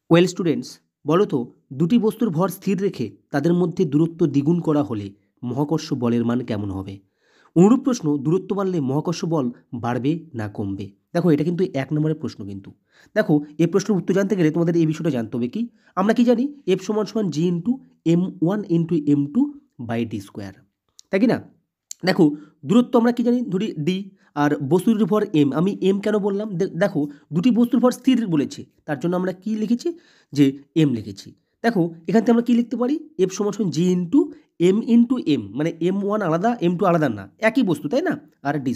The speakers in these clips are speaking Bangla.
ওয়েল স্টুডেন্টস, বলো তো দুটি বস্তুর ভর স্থির রেখে তাদের মধ্যে দূরত্ব দ্বিগুণ করা হলে মহাকর্ষ বলের মান কেমন হবে? অনুরূপ প্রশ্ন, দূরত্ব বাড়লে মহাকর্ষ বল বাড়বে না কমবে? দেখো, এটা কিন্তু ১ নম্বরের প্রশ্ন কিন্তু। দেখো, এই প্রশ্নের উত্তর জানতে গেলে তোমাদের এই বিষয়টা জানতে হবে কি? আমরা কি জানি? F = g × m1 × m2/d², তাই কি না? দেখো, দূরত্ব আমরা কি জানি? ধরি d, আর বস্তুর ভর m। আমি m কেন বললাম? দেখো, দুটি বস্তুর ভর স্থির বলেছে, তার জন্য আমরা কি লিখেছি? যে m লিখেছি। দেখো, এখান থেকে আমরা কি লিখতে পারি? F = g × m × m, মানে m1 আলাদা, m2 আলাদা না, একই বস্তু, তাই না? আর d²।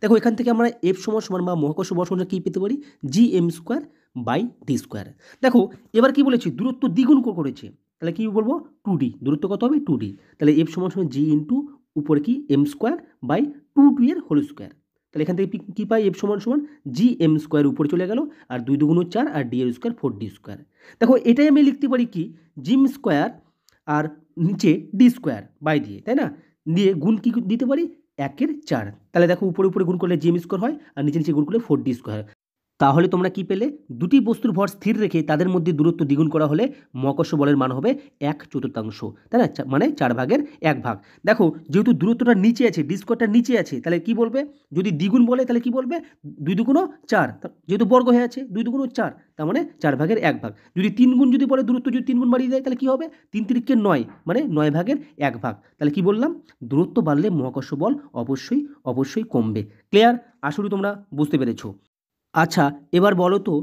দেখো, এখান থেকে আমরা F সমান বা মহাকর্ষ বল সমান কি পেতে পারি? gm²/d²। দেখো, এবার কি বলেছি? দূরত্ব দ্বিগুণ করেছে, তাহলে কি বলবো? 2d। দূরত্ব কত হবে? 2d। তাহলে F = g × উপরে কি m²/2d এর হোল স্কোয়ার। তাহলে এখান থেকে কি পাই? F = gm² উপরে চলে গেল, আর 2 × 2 = 4, আর d এর স্কোয়ার 4d²। দেখো, এটাই আমি লিখতে পারি কি? gm² আর নিচে d² দিয়ে, তাই না? দিয়ে গুণ কি দিতে পারি? 1/4। তাহলে দেখো, উপরে উপরে গুণ করলে gm² হয়, আর নিচে নিচে গুণ করলে 4d² হয়। তাহলে তোমরা কি পেলে? দুটি বস্তুর ভর স্থির রেখে তাদের মধ্যে দূরত্ব দ্বিগুণ করা হলে মহাকর্ষ বলের মান হবে 1/4, তাই না? মানে 4/1 দেখো, যেহেতু দূরত্বটা নিচে আছে, d² নিচে আছে, তাহলে কি বলবে? যদি দ্বিগুণ বলে তাহলে কি বলবে? 2 × 2 = 4, যেহেতু বর্গ হয়ে আছে, 2 × 2 = 4, তার মানে 4/1। যদি 3 গুণ যদি বলে, দূরত্ব যদি 3 গুণ বাড়িয়ে দেয়, তাহলে কি হবে? 3 × 3 = 9, মানে 9/1। তাহলে কি বললাম? দূরত্ব বাড়লে মহাকর্ষ বল অবশ্যই কমবে। ক্লিয়ার? আশা করি তোমরা বুঝতে পেরেছো। আচ্ছা, এবার বলো তো,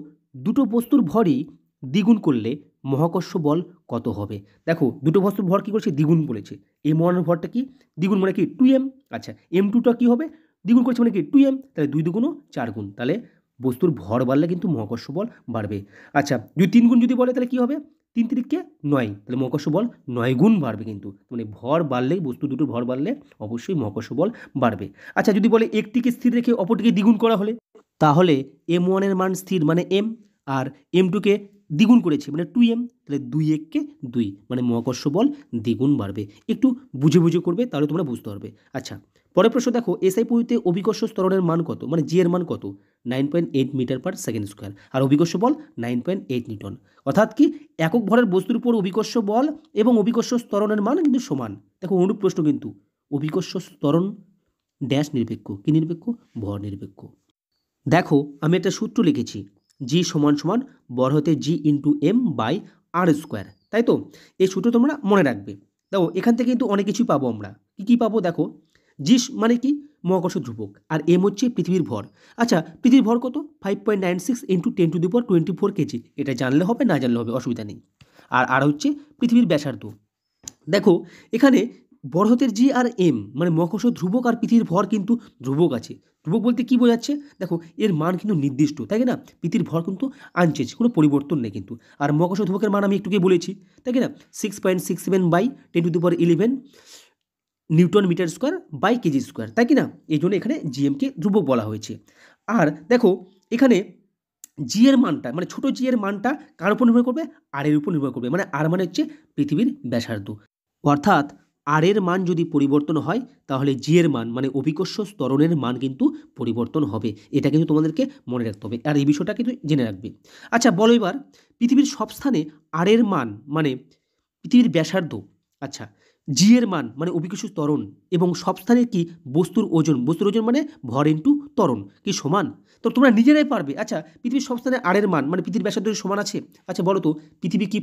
দুটো বস্তুর ভরই দ্বিগুণ করলে মহাকর্ষ বল কত হবে? দেখো, দুটো বস্তুর ভর কি করেছে? দ্বিগুণ বলেছে। m1 এর ভরটা কি? দ্বিগুণ, মানে কি? 2m। আচ্ছা, m2টা কি হবে? দ্বিগুণ করেছে, মানে কি? 2m। তাহলে 2 × 2 = 4 গুণ। তাহলে বস্তুর ভর বাড়লে কিন্তু মহাকর্ষ বল বাড়বে। আচ্ছা, যদি 3 গুণ যদি বলে, তাহলে কি হবে? 3 × 3 = 9, তাহলে মহাকর্ষ বল 9 গুণ বাড়বে কিন্তু। মানে ভর বাড়লে, বস্তু দুটোর ভর বাড়লে অবশ্যই মহাকর্ষ বল বাড়বে। আচ্ছা, যদি বলে একটিকে স্থির রেখে অপরটিকে দ্বিগুণ করা হলে, তাহলে m1 এর মান স্থির, মানে m, আর m2কে দ্বিগুণ করেছে, মানে 2m। তাহলে 2 × 1 = 2, মানে মহাকর্ষ বল দ্বিগুণ বাড়বে। একটু বুঝে বুঝে করবে, তাহলে তোমরা বুঝতে পারবে। আচ্ছা, পরের প্রশ্ন দেখো, এসআই পদ্ধতিতে অভিকর্ষ ত্বরণের মান কত? মানে জি এর মান কত? 9.8 মিটার/সেকেন্ড স্কোয়ার, আর অভিকর্ষ বল 9.8 নিউটন। অর্থাৎ কি? একক ভরের বস্তুর উপর অভিকর্ষ বল এবং অভিকর্ষ ত্বরণের মান কিন্তু সমান। দেখো, অনুরূপ প্রশ্ন কিন্তু, অভিকর্ষ ত্বরণ ড্যাশ নিরপেক্ষ। কি নিরপেক্ষ? ভর নিরপেক্ষ। দেখো, আমি একটা সূত্র লিখেছি, g = বড় হতে g × m/r², তাই তো? এই সূত্র তোমরা মনে রাখবে। দেখো, এখান থেকে কিন্তু অনেক কিছুই পাবো আমরা। কি পাবো? দেখো, g মানে কি? মহাকর্ষ ধ্রুবক, আর m হচ্ছে পৃথিবীর ভর। আচ্ছা, পৃথিবীর ভর কত? 5.96 × 10⁻24 কেজি। এটা জানলে হবে, না জানলে হবে, অসুবিধা নেই। আর হচ্ছে পৃথিবীর ব্যাসার্ধ। দেখো, এখানে বড় হাতের জি আর এম, মানে মহাকর্ষ ধ্রুবক আর পৃথিবীর ভর কিন্তু ধ্রুবক আছে। ধ্রুবক বলতে কি বোঝাচ্ছে? দেখো, এর মান কিন্তু নির্দিষ্ট, তাই না? পৃথিবীর ভর কিন্তু আনচেঞ্জ, কোনো পরিবর্তন নেই কিন্তু। আর মহাকর্ষ ধ্রুবকের মান আমি একটুকে বলেছি, তাই না? 6.67/10⁻11 newton metre square by kg square, তাই কি না? এই জন্য এখানে জিএমকে ধ্রুবক বলা হয়েছে। আর দেখো, এখানে জি এর মানটা, মানে ছোট জি এর মানটা কার উপর নির্ভর করবে? আর এর উপর নির্ভর করবে। মানে আর মানে হচ্ছে পৃথিবীর ব্যাসার্ধ। অর্থাৎ আর এর মান যদি পরিবর্তন হয়, তাহলে জি এর মান, মানে অভিকর্ষ ত্বরণের মান কিন্তু পরিবর্তন হবে। এটা কিন্তু তোমাদেরকে মনে রাখতে হবে, আর এই বিষয়টা কিন্তু জেনে রাখবে। আচ্ছা, বলো এবার, পৃথিবীর সব স্থানে আর এর মান, মানে পৃথিবীর ব্যাসার্ধ, আচ্ছা, জি এর মান, মানে অভিকর্ষ ত্বরণ, এবং সব স্থানে কি বস্তুর ওজন মানে ভর ইন্টু ত্বরণ কি সমান? তো তোমরা নিজেরাই পারবে। আচ্ছা, পৃথিবীর সব স্থানে আর এর মান, মানে পৃথিবীর ব্যাসার্ধ সমান আছে। আচ্ছা, বলো তো, পৃথিবী কি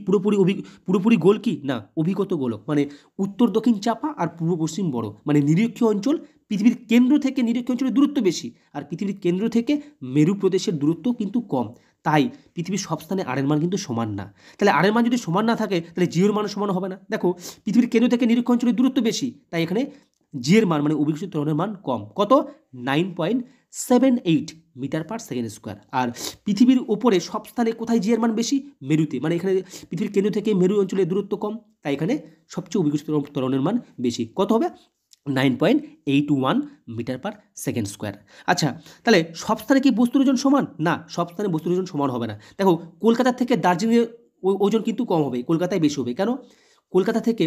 পুরোপুরি গোল কি না? অভিগত গোলক, মানে উত্তর দক্ষিণ চাপা আর পূর্ব পশ্চিম বড়, মানে নিরক্ষীয় অঞ্চল। পৃথিবীর কেন্দ্র থেকে নিরক্ষীয় অঞ্চলের দূরত্ব বেশি, আর পৃথিবীর কেন্দ্র থেকে মেরু প্রদেশের দূরত্ব কিন্তু কম। তাই পৃথিবীর সব স্থানে আর এর মান কিন্তু সমান না। তাহলে আর এর মান যদি সমান না থাকে, তাহলে জি এর মানও সমান হবে না। দেখো, পৃথিবীর কেন্দ্র থেকে নিরক্ষীয় অঞ্চলের দূরত্ব বেশি, তাই এখানে জি এর মান, মানে অভিকর্ষ ত্বরণের মান কম। কত? 9.78 মিটার/সেকেন্ড স্কোয়ার। আর পৃথিবীর ওপরে সব স্থানে কোথায় জি এর মান বেশি? মেরুতে, মানে এখানে পৃথিবীর কেন্দ্র থেকে মেরু অঞ্চলের দূরত্ব কম, তাই এখানে সবচেয়ে অভিকর্ষ ত্বরণের মান বেশি। কত হবে? 9.81 মিটার/সেকেন্ড স্কোয়ার। আচ্ছা, তাহলে সব স্থানে কি বস্তুর ওজন সমান? না, সব স্থানে বস্তুর ওজন সমান হবে না। দেখো, কলকাতা থেকে দার্জিলিংয়ের ওজন কিন্তু কম হবে, কলকাতায় বেশি হবে। কেন? কলকাতা থেকে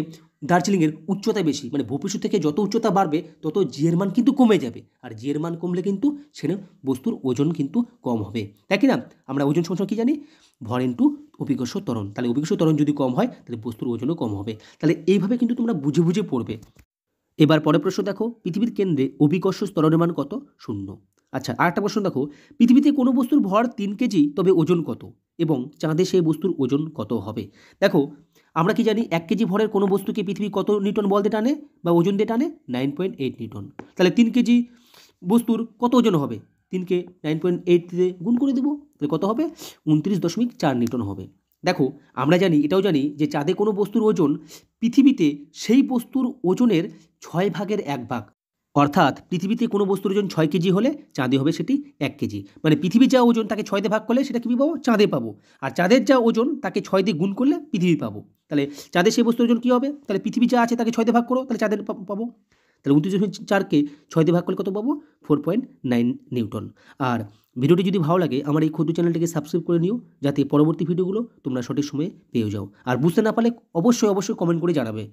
দার্জিলিংয়ের উচ্চতা বেশি, মানে ভূপৃষ্ঠ থেকে যত উচ্চতা বাড়বে, তত জি এর মান কিন্তু কমে যাবে। আর জি এর মান কমলে কিন্তু সেখানে বস্তুর ওজন কিন্তু কম হবে, তাই কি না? আমরা ওজন সমান কি জানি? ভর ইন্টু অভিকর্ষ ত্বরণ। তাহলে অভিকর্ষ ত্বরণ যদি কম হয় তাহলে বস্তুর ওজনও কম হবে। তাহলে এইভাবে কিন্তু তোমরা বুঝে বুঝে পড়বে। এবার পরের প্রশ্ন দেখো, পৃথিবীর কেন্দ্রে অভিকর্ষ ত্বরণের মান কত? 0। আচ্ছা, আরেকটা প্রশ্ন দেখো, পৃথিবীতে কোনো বস্তুর ভর 3 কেজি তবে ওজন কত? এবং চাঁদে সেই বস্তুর ওজন কত হবে? দেখো, আমরা কি জানি 1 কেজি ভরের কোনো বস্তুকে পৃথিবী কত নিউটন বল দিয়ে টানে বা ওজন দিয়ে টানে? 9.8 নিউটন। তাহলে 3 কেজি বস্তুর কত ওজন হবে? 3কে 9.8 দিয়ে গুণ করে দেবো, তাহলে কত হবে? 29.4 নিউটন হবে। দেখো, আমরা জানি, এটাও জানি যে চাঁদে কোনো বস্তুর ওজন পৃথিবীতে সেই বস্তুর ওজনের 6 ভাগের 1 ভাগ। অর্থাৎ পৃথিবীতে কোনো বস্তুর ওজন 6 কেজি হলে চাঁদে হবে সেটি 1 কেজি। মানে পৃথিবীর যা ওজন তাকে 6 দিয়ে ভাগ করলে সেটা কি পাবো? চাঁদে পাবো। আর চাঁদের যা ওজন তাকে 6 দিয়ে গুণ করলে পৃথিবী পাবো। তাহলে চাঁদের সেই বস্তুর ওজন কী হবে? তাহলে পৃথিবী যা আছে তাকে 6 দিয়ে ভাগ করো, তাহলে চাঁদের পাবো। তাহলে 29.4কে 6 দিয়ে ভাগ করলে কত পাবো? 4.9 নিউটন। আর ভিডিওটি যদি ভালো লাগে আমার এই ক্ষুদ্র চ্যানেলটিকে সাবস্ক্রাইব করে নিও, যাতে পরবর্তী ভিডিওগুলো তোমরা সঠিক সময়ে পেয়ে যাও। আর বুঝতে না পারলে অবশ্যই কমেন্ট করে জানাবে।